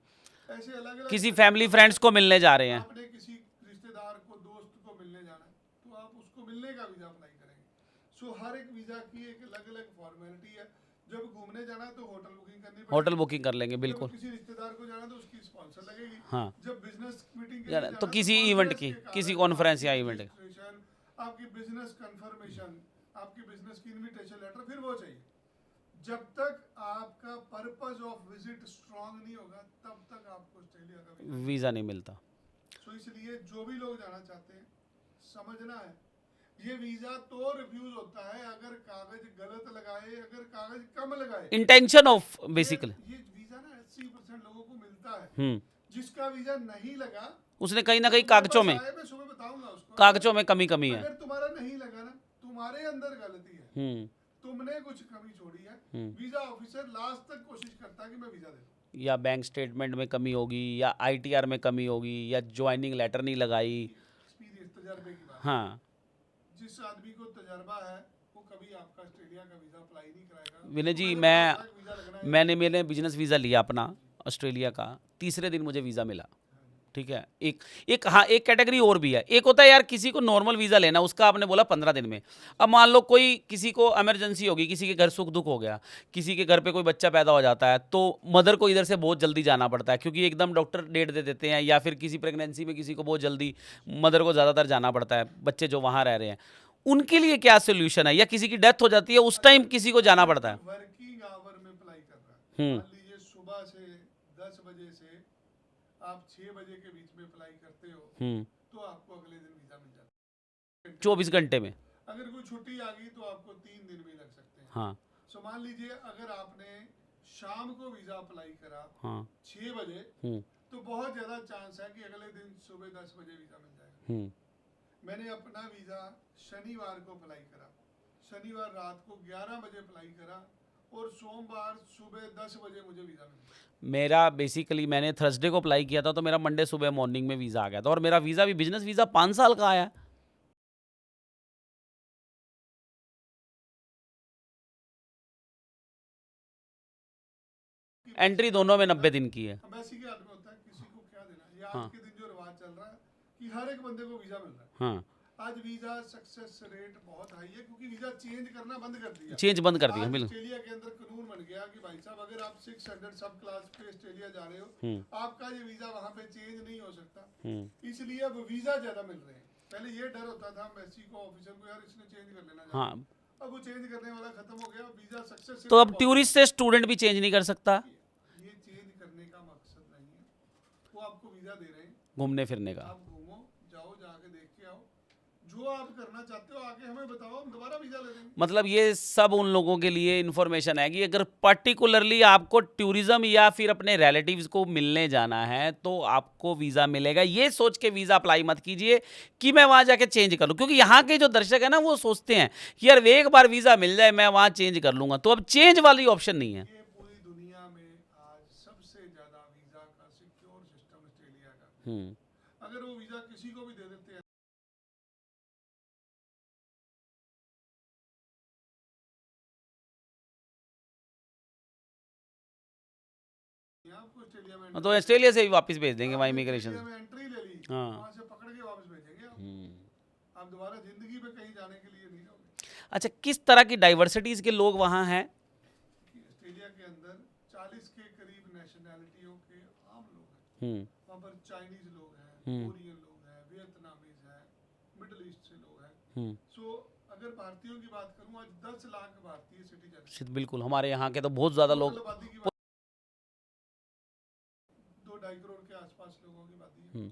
B: ऐसे अलग अलग
A: किसी फैमिली फ्रेंड्स को मिलने जा रहे हैं,
B: आपने किसी रिश्तेदार को, दोस्त को मिलने जाना है तो आप उसको मिलने का वीजा अप्लाई करेंगे। सो हर एक वीजा की एक अलग अलग फॉर्मेलिटी है। जब घूमने जाना है तो होटल बुकिंग करनी पड़ेगी,
A: होटल बुकिंग कर लेंगे, बिल्कुल।
B: किसी रिश्तेदार को जाना है तो उसकी स्पॉन्सर लगेगी।
A: हाँ,
B: जब बिजनेस मीटिंग
A: जाना तो किसी इवेंट की, किसी कॉन्फ्रेंस या इवेंट
B: आपकी बिजनेस कंफर्मेशन, आपकी बिजनेस की इनविटेशन लेटर, फिर वो चाहिए। जब तक आपका पर्पस ऑफ विजिट स्ट्रांग नहीं होगा तब तक आपको ऑस्ट्रेलिया का
A: वीज़ा नहीं मिलता।
B: सो इसलिए जो भी लोग जाना चाहते हैं, समझना है ये वीजा तो रिफ्यूज होता है अगर कागज गलत लगाए, अगर कागज कम लगाए।
A: इंटेंशन ऑफ बेसिकली
B: ये वीजा ना 80% लोगों को मिलता है। जिसका वीजा नहीं लगा
A: उसने कहीं ना कहीं कागजों में,
B: मैं सुबह बताऊंगा उसको,
A: कागजों में कमी है।
B: अगर तुम्हारा नहीं लगा ना, तुम्हारे अंदर गलती है, तुमने कुछ कमी छोड़ी है। वीजा ऑफिसर लास्ट तक कोशिश करता है कि मैं वीजा दे दूं।
A: या बैंक स्टेटमेंट में कमी होगी, या आईटीआर में कमी होगी, या ज्वाइनिंग लेटर नहीं लगाई।
B: एक्सपीरियंस, तजर्बे की बात।
A: हाँ,
B: जिस आदमी को तजर्बा है वो कभी आपका ऑस्ट्रेलिया का वीजा अप्लाई नहीं कराएगा।
A: विनय जी, मैंने बिजनेस वीज़ा लिया अपना ऑस्ट्रेलिया का, तीसरे दिन मुझे वीज़ा मिला। ठीक है, एक हाँ, एक कैटेगरी और भी है। एक होता है यार किसी को नॉर्मल वीज़ा लेना, उसका आपने बोला 15 दिन में। अब मान लो कोई, किसी को इमरजेंसी होगी, किसी के घर सुख दुख हो गया, किसी के घर पे कोई बच्चा पैदा हो जाता है, तो मदर को इधर से बहुत जल्दी जाना पड़ता है, क्योंकि एकदम डॉक्टर डेट दे देते हैं, या फिर किसी प्रेगनेंसी में किसी को बहुत जल्दी, मदर को ज़्यादातर जाना पड़ता है, बच्चे जो वहाँ रह रहे हैं। उनके लिए क्या सोल्यूशन है? या किसी की डेथ हो जाती है, उस टाइम किसी को जाना पड़ता है।
B: वर्किंग आवर में अप्लाई कर रहा है, मान लीजिए सुबह से 10 बजे से आप 6 बजे के बीच में अप्लाई करते हो, तो आपको अगले दिन वीजा मिल जाता है
A: 24 घंटे में।
B: अगर कोई छुट्टी आ गई तो आपको 3 दिन भी लग सकते हैं।
A: हाँ,
B: सो मान लीजिए अगर आपने शाम को वीजा अप्लाई करा,
A: हाँ,
B: 6 बजे, तो बहुत ज्यादा चांस है कि अगले दिन सुबह 10 बजे वीजा मिल जाएगा। मैंने अपना वीजा शनिवार को अप्लाई करा, शनिवार रात को 11 बजे अप्लाई करा, और सोमवार सुबह 10 बजे मुझे वीज़ा मिला।
A: मेरा बेसिकली मैंने थर्सडे को अप्लाई किया था, तो मेरा मंडे सुबह मॉर्निंग में वीज़ा आ गया था, और मेरा वीज़ा भी बिजनेस वीज़ा 5 साल का आया। एंट्री दोनों में 90 दिन की है।
B: एम्बेसी के हाथ में होता है, किसी को क्या देना। ये
A: हाँ।
B: आज के दिन जो रिवाज चल रहा है कि हर एक बंदे को वीज़ा मिल रहा है।
A: हाँ,
B: आज वीज़ा सक्सेस रेट बहुत हाई है, क्योंकि वीज़ा चेंज करना बंद कर दिया।
A: चेंज बंद कर दिया,
B: आज
A: बिल्कुल।
B: ऑस्ट्रेलिया के अंदर कानून बन गया कि भाई साहब अगर आप 600 सब क्लास पे ऑस्ट्रेलिया जा रहे हो, आपका ये वीज़ा वहाँ पे चेंज नहीं हो सकता। इसलिए अब वीज़ा ज़्यादा मिल रहे हैं। पहले ये डर होता था एम्बेसी को, ऑफिसर को, यार इसने चेंज कर लेना।
A: हाँ,
B: अब वो चेंज करने वाला खत्म हो गया। वीज़ा सक्सेस
A: तो अब टूरिस्ट से स्टूडेंट भी चेंज नहीं कर सकता,
B: ये चेंज करने का मकसद नहीं है। वो आपको वीज़ा दे रहे हैं,
A: घूमने फिरने का।
B: आप घूमो, जाओ, जाके देख के आओ, जो आप करना चाहते हो आके हमें बताओ, हम दोबारा वीज़ा ले देंगे।
A: मतलब ये सब उन लोगों के लिए इन्फॉर्मेशन है कि अगर पर्टिकुलरली आपको टूरिज्म या फिर अपने रिलेटिव्स को मिलने जाना है तो आपको वीज़ा मिलेगा। ये सोच के वीज़ा अप्लाई मत कीजिए कि मैं वहाँ जाके चेंज कर लूँ, क्योंकि यहाँ के जो दर्शक है ना वो सोचते हैं कि यार एक बार वीज़ा मिल जाए मैं वहाँ चेंज कर लूँगा, तो अब चेंज वाली ऑप्शन नहीं है।
B: ये पूरी दुनिया में आज सबसे ज़्यादा वीज़ा का सिक्योर सिस्टम ऑस्ट्रेलिया का। अगर वो वीज़ा किसी को भी दे देते हैं, आपको ऑस्ट्रेलिया में
A: तो ऑस्ट्रेलिया से भी वापस भेज देंगे वहाँ
B: आपने
A: इमिग्रेशन।
B: ऑस्ट्रेलिया में एंट्री ले ली,
A: हाँ।
B: वहाँ से पकड़ के वापस भेजेंगे आप दोबारा जिंदगी में कहीं जाने के लिए नहीं जाओगे।
A: अच्छा, किस तरह की डाइवर्सिटीज़ के लोग वहाँ हैं?
B: कि ऑस्ट्रेलिया के अंदर 40 के करीब नेशनैलिटियों के आम लोग हैं। वहाँ पर चाइनीज लोग हैं, कोरियन लोग हैं, वियतनामीज हैं, मिडल ईस्ट से लोग हैं। सो अगर भारतीयों की बात करूँ, आज 10 लाख भारतीय सिटीजन,
A: बिल्कुल, हमारे यहाँ के तो बहुत ज़्यादा लोग।
B: आबादी की 2-2.5 करोड़ के आसपास लोगों की आबादी है,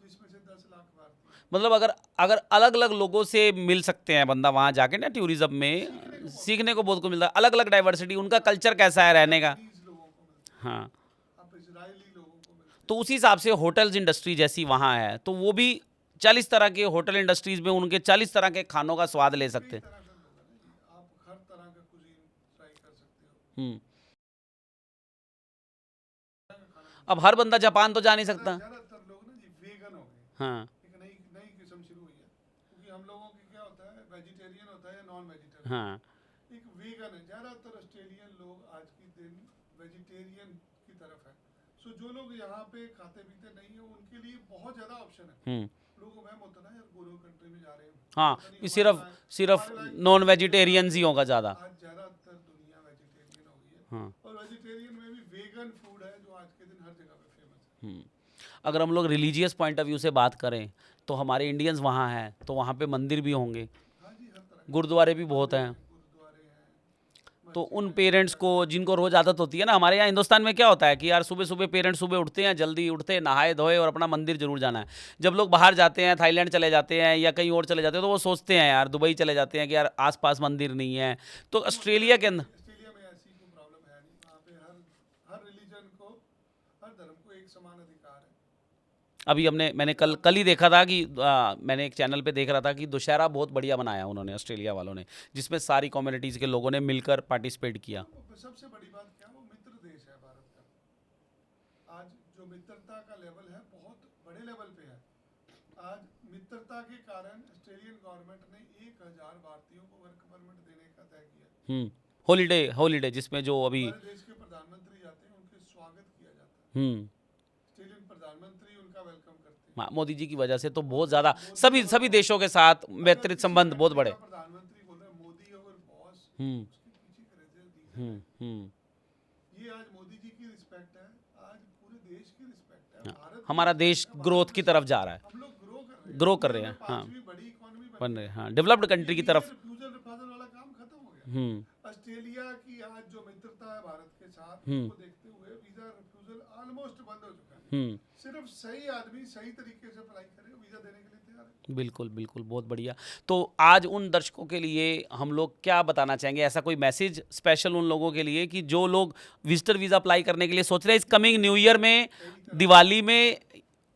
B: जिसमें से 10 लाख भारतीय।
A: मतलब अगर अगर अलग अलग लोगों से मिल सकते हैं बंदा वहाँ जाके ना, टूरिज्म में सीखने को बहुत कुछ मिलता है। अलग अलग डाइवर्सिटी, उनका कल्चर कैसा है रहने का।
B: चाइनीज लोगों को मिलता है,
A: हाँ,
B: आप इजरायली लोगों को मिलते हैं।
A: तो उसी हिसाब से होटल्स इंडस्ट्री जैसी वहाँ है, तो वो भी 40 तरह के होटल इंडस्ट्रीज में उनके 40 तरह के खानों का स्वाद ले सकते
B: कई
A: हैं।
B: तरह का लोग है ना जी, आप हर तरह का कुजीन ट्राई कर सकते हो।
A: अब हर बंदा जापान तो जा नहीं सकता।
B: ज्यादातर लोग ना जी वेगन हो गए।
A: हाँ,
B: एक नई नई किस्म शुरू हुई है, क्योंकि हम लोगों की क्या होता है, वेजिटेरियन होता है या नॉन वेजिटेरियन।
A: हाँ,
B: एक वेगन है। ज्यादातर ऑस्ट्रेलियन लोग आज की दिन वेजिटेरियन की तरफ है। सो जो लोग यहाँ पे खाते पीते नहीं है, उनके लिए बहुत ज्यादा ऑप्शन है। लोगों को वहम होता है ना, यार गोरो कंट्री में जा रहे हैं,
A: हाँ,
B: पता नहीं
A: सिर्फ
B: हमारे लायक-
A: सिर्फ
B: हमारे लायक-
A: नॉन वेजिटेरियंस ही होगा ज़्यादा।
B: आज ज्यादातर दुनिया वेजिटेरियन हो गई है।
A: हाँ,
B: और वेजिटेरियन में भी वेगन फूड है जो आज के दिन हर जगह पे फेमस है।
A: अगर हम लोग रिलीजियस पॉइंट ऑफ व्यू से बात करें तो हमारे इंडियंस वहाँ हैं, तो वहाँ पे मंदिर भी होंगे,
B: हाँ जी, हर तरह के
A: गुरुद्वारे भी बहुत हैं।
B: गुरुद्वारे हैं।
A: तो उन पेरेंट्स को जिनको रोज़ आदत होती है ना, हमारे यहाँ हिंदुस्तान में क्या होता है कि यार सुबह सुबह पेरेंट्स सुबह उठते हैं, जल्दी उठते हैं, नहाए धोए और अपना मंदिर जरूर जाना है। जब लोग बाहर जाते हैं, थाईलैंड चले जाते हैं या कहीं और चले जाते हैं, तो वो सोचते हैं यार दुबई चले जाते हैं कि यार आसपास मंदिर नहीं है। तो ऑस्ट्रेलिया के अंदर
B: ऑस्ट्रेलिया में ऐसी कोई प्रॉब्लम है नहीं। वहाँ पे हर रिलीजन को, हर धर्म को एक समान अधिकार है।
A: अभी मैंने कल ही देखा था कि मैंने एक चैनल पे देख रहा था कि दशहरा बहुत बढ़िया बनाया उन्होंने, ऑस्ट्रेलिया वालों ने, जिसमें सारी कम्युनिटीज़ के लोगों ने मिलकर पार्टिसिपेट किया।
B: तो सबसे बड़ी बात क्या, वो मित्र देश है भारत का। आज जो मित्रता का लेवल है बहुत बड़े लेवल पे है। आज मित्रता के कारण ऑस्ट्रेलियन गवर्नमेंट ने 1000 भारतीयों को वर्क परमिट देने का तय किया।
A: हॉलीडे जिसमें जो अभी
B: हमारे देश के प्रधानमंत्री जाते हैं, उनके स्वागत किया जाता है। ऑस्ट्रेलियन प्रधानमंत्री उनका वेलकम करते हैं।
A: मोदी जी की वजह से तो बहुत ज़्यादा सभी देशों के साथ मैत्रिक संबंध बहुत बड़े।
B: प्रधानमंत्री बोल रहे हैं मोदी और बॉस, उसके पीछे का रीजन ये आज मोदी जी की रिस्पेक्ट है, आज पूरे देश की रिस्पेक्ट है। भारत
A: हमारा देश ग्रोथ की तरफ जा रहा है,
B: हम लोग
A: ग्रो कर रहे हैं। हाँ,
B: पांचवी बड़ी इकोनॉमी
A: बन रहे हैं, हाँ, डेवलप्ड कंट्री की तरफ।
B: रिफ्यूजल रिफाजल वाला काम खत्म हो गया। ऑस्ट्रेलिया की आज जो मित्रता है भारत के साथ, उसको देखते हुए वीजा रिफ्यूजल ऑलमोस्ट बंद हो चुका है। सिर्फ सही आदमी सही तरीके से अप्लाई करे, वीजा देने के लिए तैयार है।
A: बिल्कुल बिल्कुल, बहुत बढ़िया। तो आज उन दर्शकों के लिए हम लोग क्या बताना चाहेंगे, ऐसा कोई मैसेज स्पेशल उन लोगों के लिए कि जो लोग विजिटर वीज़ा अप्लाई करने के लिए सोच रहे हैं इस कमिंग न्यू ईयर में, दिवाली में,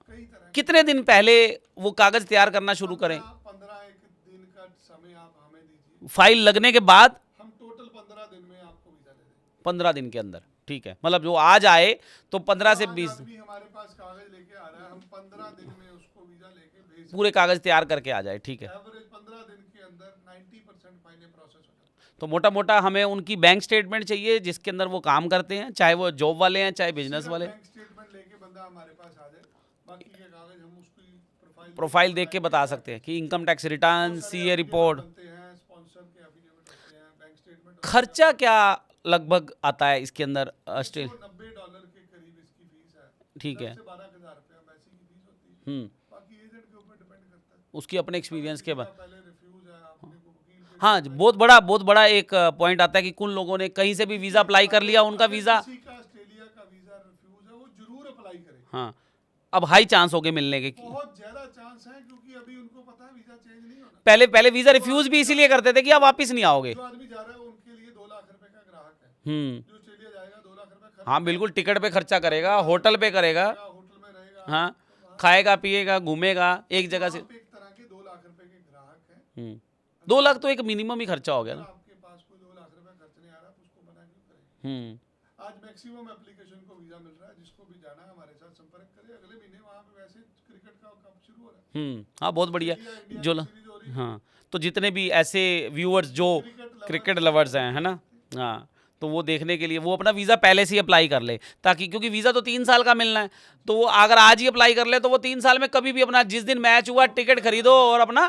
B: कई तरह
A: कितने दिन पहले वो कागज़ तैयार करना शुरू करें?
B: 15 एक दिन का समय आप हमें दीजिए,
A: फाइल लगने के बाद
B: हम टोटल 15 दिन में आपको वीजा दे
A: 15 दिन के अंदर, ठीक है। मतलब जो आज आए तो 15 से
B: आज
A: 20
B: आदमी हमारे पास कागज लेके आ रहा है, हम 15 दिन में उसको वीजा लेके भेज
A: पूरे कागज तैयार करके आ जाए, ठीक है।
B: एवरेज 15 दिन के अंदर 90% फाइलें प्रोसेस हो जाती हैं।
A: तो मोटा मोटा हमें उनकी बैंक स्टेटमेंट चाहिए जिसके अंदर वो काम करते हैं, चाहे वो जॉब वाले हैं चाहे बिजनेस
B: सिर्फ
A: वाले।
B: बैंक स्टेटमेंट लेके बंदा हमारे पास आ जाए, बाकी के कागज हम उसकी
A: प्रोफाइल देख के बता सकते हैं कि income tax return, CA report.
B: बनते हैं, स्पॉन्सर के एफिडेविट होते हैं, बैंक स्टेटमेंट
A: खर्चा क्या लगभग आता है इसके अंदर ऑस्ट्रेलिया?
B: $90 के करीब इसकी फीस है।
A: ठीक है।
B: 10 से 12,000 रुपया वैसी की फीस होती है। बाकी एजेंट के ऊपर डिपेंड करता है,
A: उसकी अपने एक्सपीरियंस के बाद।
B: पहले रिफ्यूज है आपने को वकील के
A: हाँ, बहुत बड़ा एक पॉइंट आता है कि कुछ लोगों ने कहीं से भी वीज़ा अप्लाई कर लिया, उनका वीज़ा।
B: किसी का ऑस्ट्रेलिया का वीजा रिफ्यूज है, वो जरूर अप्लाई करे।
A: हाँ, अब हाई चांस हो गए मिलने के।
B: बहुत ज्यादा चांस है, क्योंकि अभी उनको पता है वीजा चेंज नहीं होना।
A: पहले पहले वीज़ा रिफ्यूज भी इसीलिए करते थे कि आप वापस नहीं आओगे।
B: जो आदमी जा रहा है उनके लिए 2 लाख रुपए का ग्राहक है। जो ऑस्ट्रेलिया जाएगा 2 लाख रुपए खर्च
A: हाँ बिल्कुल, टिकट पे खर्चा करेगा, होटल पे करेगा,
B: करेगा, होटल में रहेगा।
A: हाँ, खाएगा पिएगा घूमेगा एक जगह से।
B: आप एक तरह के 2 लाख रुपए के ग्राहक हैं।
A: 2 लाख तो एक मिनिमम ही खर्चा हो गया
B: अगर
A: ना।
B: आपके पास कोई 2 लाख रुपए खर्च नहीं आ रहा, तो उसको मना क्यों करें? आज मैक्सिमम एप्लीकेशन को वीजा मिल रहा है, जिसको भी जाना है हमारे साथ संपर्क करे। अगले महीने वहाँ पे वैसे क्रिकेट का कप शुरू हो रहा है।
A: हाँ बहुत बढ़िया।
B: इंडिया
A: जो
B: की सीरीज हो रही है।
A: हाँ, तो जितने भी ऐसे व्यूअर्स जो क्रिकेट लवर्स हैं, है ना, हाँ, तो वो देखने के लिए वो अपना वीज़ा पहले से ही अप्लाई कर ले, ताकि क्योंकि वीज़ा तो 3 साल का मिलना है, तो वो अगर आज ही अप्लाई कर ले तो वो 3 साल में कभी भी अपना जिस दिन मैच हुआ टिकट खरीदो और अपना।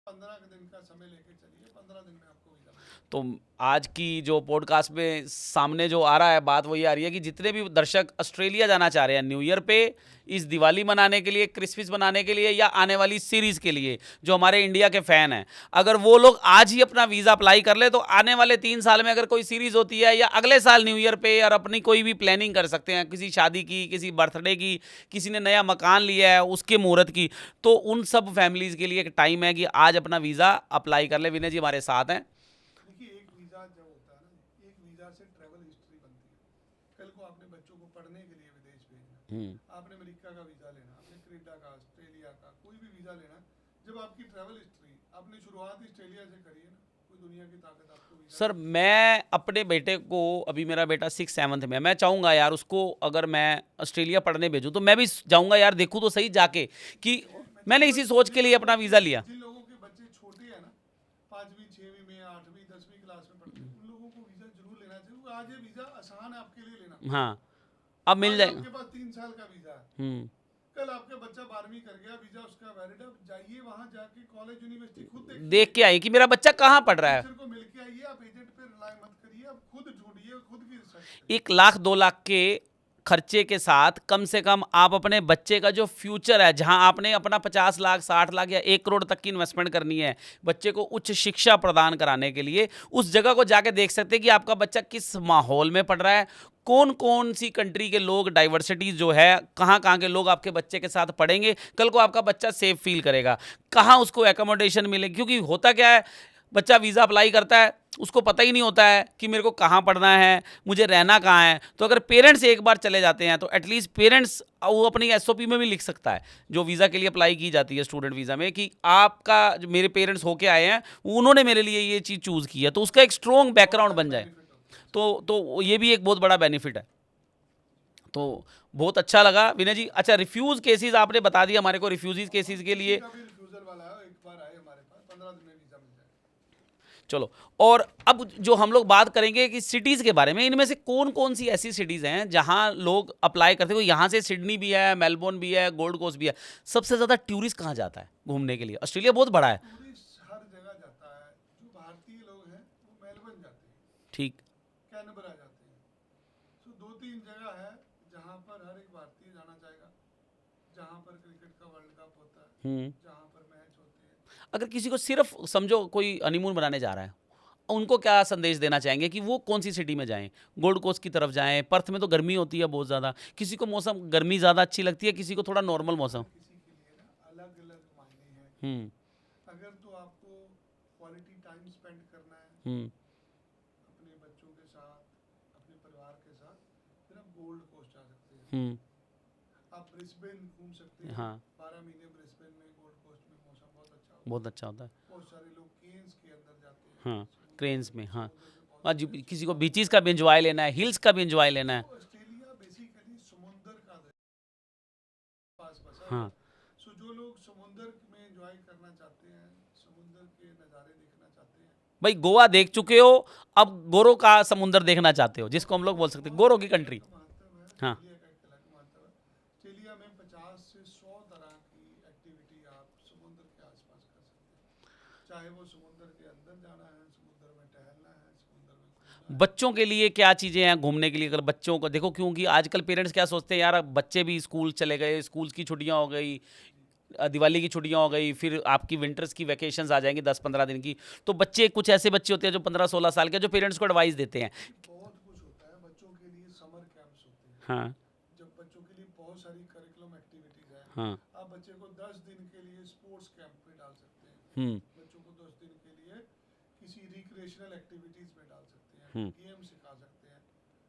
B: 15 दिन का समय लेके चलिए, 15 दिन में आपको वीजा मिल जाएगा।
A: तो आज की जो पॉडकास्ट में सामने जो आ रहा है बात वही आ रही है कि जितने भी दर्शक ऑस्ट्रेलिया जाना चाह रहे हैं न्यू ईयर पे, इस दिवाली मनाने के लिए, क्रिसमस मनाने के लिए या आने वाली सीरीज़ के लिए, जो हमारे इंडिया के फ़ैन हैं, अगर वो लोग आज ही अपना वीज़ा अप्लाई कर ले तो आने वाले 3 साल में अगर कोई सीरीज़ होती है या अगले साल न्यू ईयर पे और अपनी कोई भी प्लानिंग कर सकते हैं, किसी शादी की, किसी बर्थडे की, किसी ने नया मकान लिया है उसके मुहूर्त की, तो उन सब फैमिलीज़ के लिए एक टाइम है कि आज अपना वीज़ा अप्लाई कर ले। विनय जी हमारे साथ हैं।
B: देखिए, एक वीजा जब होता है ना, एक वीजा से ट्रैवल हिस्ट्री बनती है। कल को आपने बच्चों को पढ़ने के लिए विदेश भेजना, आपने अमेरिका का वीजा लेना, आपने कनाडा का, ऑस्ट्रेलिया का, कोई भी वीजा लेना, जब आपकी ट्रैवल हिस्ट्री आपने शुरुआत ही ऑस्ट्रेलिया से करी है ना, कोई दुनिया की ताकत आपको वीजा
A: सर मैं अपने बेटे को, अभी मेरा बेटा 6-7 में, मैं चाहूँगा यार उसको अगर मैं ऑस्ट्रेलिया पढ़ने भेजूँ तो मैं भी जाऊँगा यार, देखूँ तो सही जाके कि मैंने इसी सोच के लिए अपना वीज़ा लिया।
B: जिन लोगों के बच्चे छोटे हैं ना, 5वीं 6वीं में 8वीं 10वीं क्लास में पढ़ते हैं, उन लोगों को वीजा जरूर लेना चाहिए, क्योंकि आज ये वीजा आसान है आपके लिए लेना।
A: हाँ, अब मिल
B: आज
A: जाएगा।
B: आपके पास 3 साल का वीजा है, कल आपका बच्चा 12वीं कर गया, वीजा उसका वैलिड है, जाइए वहां जाके कॉलेज यूनिवर्सिटी खुद देखिए,
A: देख के आइए कि मेरा बच्चा कहाँ पढ़ रहा है।
B: टीचर को मिल के आइए, आप एजेंट पे रिलाय मत करिए, आप खुद ढूंढिए, खुद की रिसर्च
A: 1 लाख 2 लाख के खर्चे के साथ कम से कम आप अपने बच्चे का जो फ्यूचर है, जहां आपने अपना 50 लाख 60 लाख या 1 करोड़ तक की इन्वेस्टमेंट करनी है बच्चे को उच्च शिक्षा प्रदान कराने के लिए, उस जगह को जाके देख सकते हैं कि आपका बच्चा किस माहौल में पढ़ रहा है, कौन कौन सी कंट्री के लोग, डाइवर्सिटी जो है, कहाँ कहाँ के लोग आपके बच्चे के साथ पढ़ेंगे, कल को आपका बच्चा सेफ फील करेगा, कहाँ उसको एकोमोडेशन मिलेगी। क्योंकि होता क्या है, बच्चा वीज़ा अप्लाई करता है, उसको पता ही नहीं होता है कि मेरे को कहाँ पढ़ना है, मुझे रहना कहाँ है। तो अगर पेरेंट्स एक बार चले जाते हैं तो एटलीस्ट पेरेंट्स वो अपनी एसओपी में भी लिख सकता है, जो वीज़ा के लिए अप्लाई की जाती है स्टूडेंट वीज़ा में, कि आपका जो मेरे पेरेंट्स होके आए हैं उन्होंने मेरे लिए ये चीज़ चूज़ की है, तो उसका एक स्ट्रॉन्ग बैकग्राउंड बन जाए। तो ये भी एक बहुत बड़ा बेनिफिट है। तो बहुत अच्छा लगा विनय जी। अच्छा, रिफ्यूज़ केसेस आपने बता दिया हमारे को, रिफ्यूजीज केसेस के लिए
B: का भी रिफ्यूजल वाला है, एक बार आए हमारे पास, 15 दिन में वीजा मिल जाएगा।
A: चलो। और अब जो हम लोग बात करेंगे कि सिटीज़ के बारे में, इनमें से कौन कौन सी ऐसी सिटीज़ हैं जहां लोग अप्लाई करते हैं। यहाँ से सिडनी भी है, मेलबोर्न भी है, गोल्ड कोस्ट भी है। सबसे ज़्यादा टूरिस्ट कहाँ जाता है घूमने के लिए? ऑस्ट्रेलिया बहुत बड़ा है।
B: टूरिस्ट हर जगह जाता है, जो भारतीय लोग हैं वो मेलबर्न जाते हैं,
A: ठीक।
B: कैनबरा जाते हैं। सो 2-3 जगह है जहाँ पर हर एक भारतीय जाना चाहेगा, जहाँ पर क्रिकेट का वर्ल्ड कप होता है, जहाँ पर मैच होते हैं।
A: अगर किसी को सिर्फ समझो कोई हनीमून बनाने जा रहा है, उनको क्या संदेश देना चाहेंगे कि वो कौन सी सिटी में जाएं? गोल्ड कोस्ट की तरफ जाएं? पर्थ में तो गर्मी होती है बहुत ज़्यादा, किसी को मौसम गर्मी ज़्यादा अच्छी लगती है, किसी को थोड़ा नॉर्मल मौसम।
B: किसी के लिए ना अलग अलग मायने हैं।
A: हम्म
B: अगर तो आपको क्वालिटी टाइम स्पेंड करना है
A: हम्म
B: अपने बच्चों के साथ, अपने परिवार के साथ, फिर आप गोल्ड कोस्ट जा सकते हैं।
A: हम्म
B: आप ब्रिस्बेन घूम सकते हैं।
A: हाँ,
B: 12 महीने ब्रिस्बेन में, गोल्ड कोस्ट में मौसम बहुत अच्छा होता है।
A: बहुत अच्छा होता है।
B: बहुत सारे लोग केन्स के अंदर जाते हैं,
A: हाँ, क्रेन्स में, हाँ।
B: समुद्र में बहुत
A: हाँ जी, किसी को बीचीज का भी इंजॉय लेना है, हिल्स का भी इंजॉय लेना है।
B: तो ऑस्ट्रेलिया बेसिकली समुंदर का पास बसा
A: हाँ।
B: है। सो जो लोग समुंदर में एंजॉय करना चाहते हैं, समुंदर के नज़ारे देखना चाहते हैं,
A: भाई गोवा देख चुके हो, अब गोरो का समुंदर देखना चाहते हो, जिसको हम लोग बोल सकते हैं गोरो की कंट्री।
B: का महत्व है।
A: हाँ।
B: ऑस्ट्रेलिया का एक अलग महत्व है। ऑस्ट्रेलिया में 50 से 100 तरह की एक्टिविटी आप समुंदर के आसपास कर सकते हैं, चाहे वो समुंदर के अंदर जाना है, समुंदर में टहलना है, समुंदर में घूमना है।
A: बच्चों के लिए क्या चीज़ें हैं घूमने के लिए? अगर बच्चों को देखो, क्योंकि आजकल पेरेंट्स क्या सोचते हैं यार, अब बच्चे भी स्कूल चले गए, स्कूल की छुट्टियां हो गई, दिवाली की छुट्टियां हो गई, फिर आपकी विंटर्स की वैकेशंस आ जाएंगी 10-15 दिन की। तो बच्चे, कुछ ऐसे बच्चे होते हैं जो 15-16 साल के, जो पेरेंट्स को एडवाइस देते हैं।
B: बहुत कुछ होता है बच्चों के लिए। समर कैंप्स होते हैं,
A: हाँ।
B: जब बच्चों के लिए बहुत सारी करिकुलम एक्टिविटीज़ हैं।
A: हाँ।
B: आप बच्चे को 10 दिन के लिए स्पोर्ट्स कैंप में डाल सकते हैं,
A: हम्म।
B: बच्चों को 10 दिन के लिए किसी रिक्रिएशनल एक्टिविटीज़ में डाल सकते हैं,
A: हम्म।
B: गेम सिखा सकते हैं।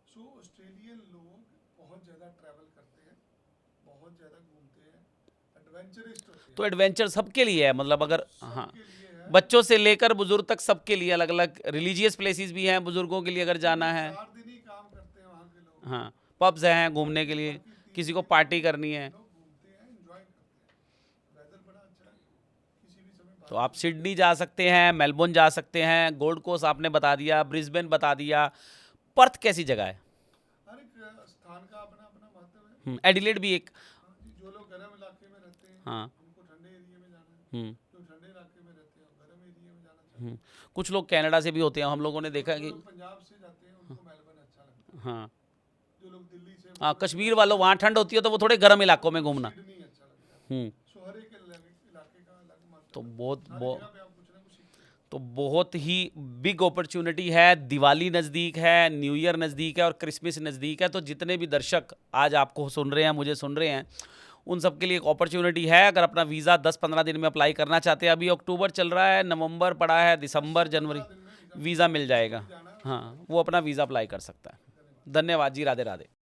B: सो ऑस्ट्रेलियन लोग बहुत ज़्यादा ट्रैवल करते हैं, बहुत ज़्यादा घूमते हैं, एडवेंचरिस्ट होते हैं।
A: तो एडवेंचर सबके लिए है, मतलब अगर, हाँ,
B: सबके लिए है।
A: बच्चों से लेकर बुजुर्ग तक सबके लिए अलग अलग रिलीजियस प्लेसेस भी हैं बुजुर्गों के लिए अगर जाना है।
B: 4 दिन ही काम करते हैं वहाँ के लोग।
A: हाँ, पब्स हैं घूमने के लिए,
B: बाकी 3
A: किसी को
B: दिन
A: पार्टी करनी है।
B: लोग घूमते हैं, एंजॉय करते हैं। वेदर बड़ा अच्छा है, किसी भी समय
A: तो आप सिडनी जा सकते हैं, मेलबोर्न जा सकते हैं, गोल्ड कोस्ट आपने बता दिया, ब्रिस्बेन बता दिया। पर्थ कैसी जगह है?
B: हर एक स्थान का अपना अपना महत्व है।
A: एडिलेड भी एक।
B: हाँ जी, जो लोग गर्म इलाके में रहते हैं
A: हाँ।
B: उनको ठंडे एरिया में जाना है,
A: हम्म।
B: जो ठंडे इलाके में रहते हैं वो गर्म एरिया में जाना चाहिए।
A: कुछ लोग कनाडा से भी होते हैं, हम लोगों ने देखा
B: जो
A: कि,
B: लोग पंजाब से जाते हैं उनको मेलबर्न अच्छा लगता है।
A: हाँ,
B: जो लोग दिल्ली से,
A: हाँ, कश्मीर वालों, वहाँ ठंड होती है तो वो थोड़े गर्म इलाकों में घूमना।
B: सिडनी अच्छा लगता है। सो हर एक इलाके का अलग महत्व
A: तो
B: है।
A: बहुत
B: हर
A: बहुत
B: जगह पे आप कुछ ना कुछ सीखते हैं।
A: तो बहुत ही बिग अपॉर्चुनिटी है। दिवाली नज़दीक है, न्यू ईयर नज़दीक है और क्रिसमस नज़दीक है। तो जितने भी दर्शक आज आपको सुन रहे हैं, मुझे सुन रहे हैं, उन सब के लिए एक अपॉर्चुनिटी है। अगर अपना वीज़ा 10-15 दिन में अप्लाई करना चाहते हैं, अभी अक्टूबर चल रहा है, नवंबर पड़ा है, दिसंबर, जनवरी,
B: 15 दिन में
A: वीज़ा मिल जाएगा।
B: जाना है।
A: हाँ, वो अपना वीज़ा अप्लाई कर सकता है। धन्यवाद जी, राधे राधे।